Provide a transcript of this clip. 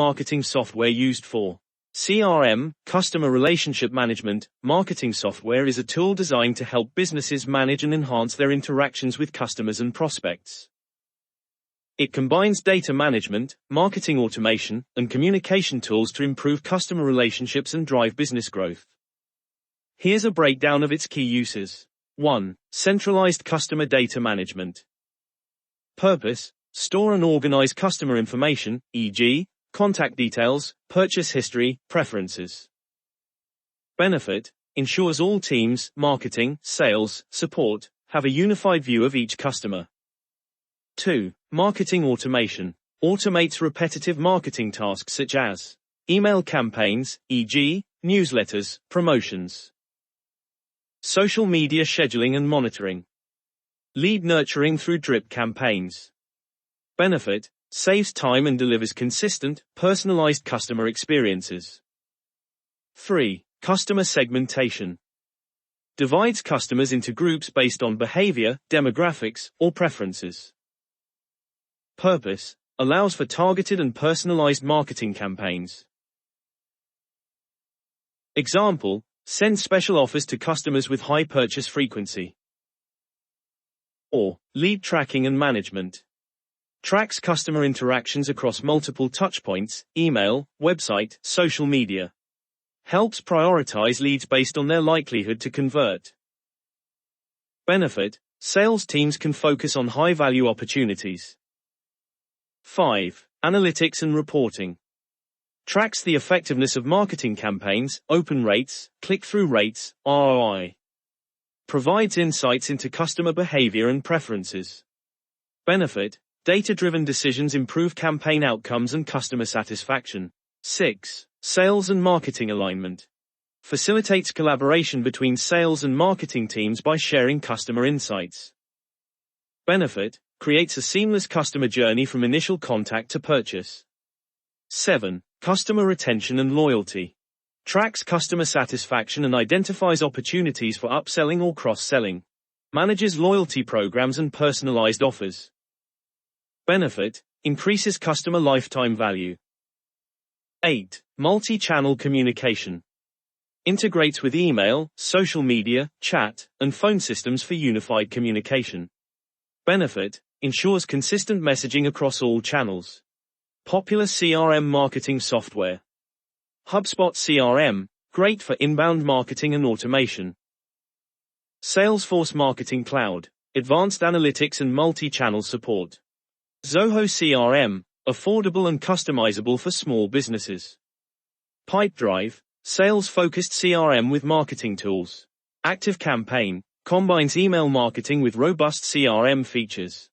marketing software used for. CRM, customer relationship management, marketing software is a tool designed to help businesses manage and enhance their interactions with customers and prospects. It combines data management, marketing automation, and communication tools to improve customer relationships and drive business growth. Here's a breakdown of its key uses. 1. Centralized customer data management. Purpose: store and organize customer information, e.g., contact details, purchase history, preferences. Benefit: ensures all teams, marketing, sales, support, have a unified view of each customer. 2. Marketing automation. Automates repetitive marketing tasks such as email campaigns, e.g., newsletters, promotions. Social media scheduling and monitoring. Lead nurturing through drip campaigns. Benefit: saves time and delivers consistent, personalized customer experiences. 3. Customer segmentation. Divides customers into groups based on behavior, demographics, or preferences. Purpose: allows for targeted and personalized marketing campaigns. Example: send special offers to customers with high purchase frequency. Or, lead tracking and management. Tracks customer interactions across multiple touchpoints, email, website, social media. Helps prioritize leads based on their likelihood to convert. Benefit: sales teams can focus on high-value opportunities. 5. Analytics and reporting. Tracks the effectiveness of marketing campaigns, open rates, click-through rates, ROI. Provides insights into customer behavior and preferences. Benefit: data-driven decisions improve campaign outcomes and customer satisfaction. 6. Sales and marketing alignment. Facilitates collaboration between sales and marketing teams by sharing customer insights. Benefit: creates a seamless customer journey from initial contact to purchase. 7. Customer retention and loyalty. Tracks customer satisfaction and identifies opportunities for upselling or cross-selling. Manages loyalty programs and personalized offers. Benefit: increases customer lifetime value. 8. Multi-channel communication. Integrates with email, social media, chat, and phone systems for unified communication. Benefit: ensures consistent messaging across all channels. Popular CRM marketing software. HubSpot CRM, great for inbound marketing and automation. Salesforce Marketing Cloud, advanced analytics and multi-channel support. Zoho CRM, affordable and customizable for small businesses. Pipedrive, sales-focused CRM with marketing tools. ActiveCampaign, combines email marketing with robust CRM features.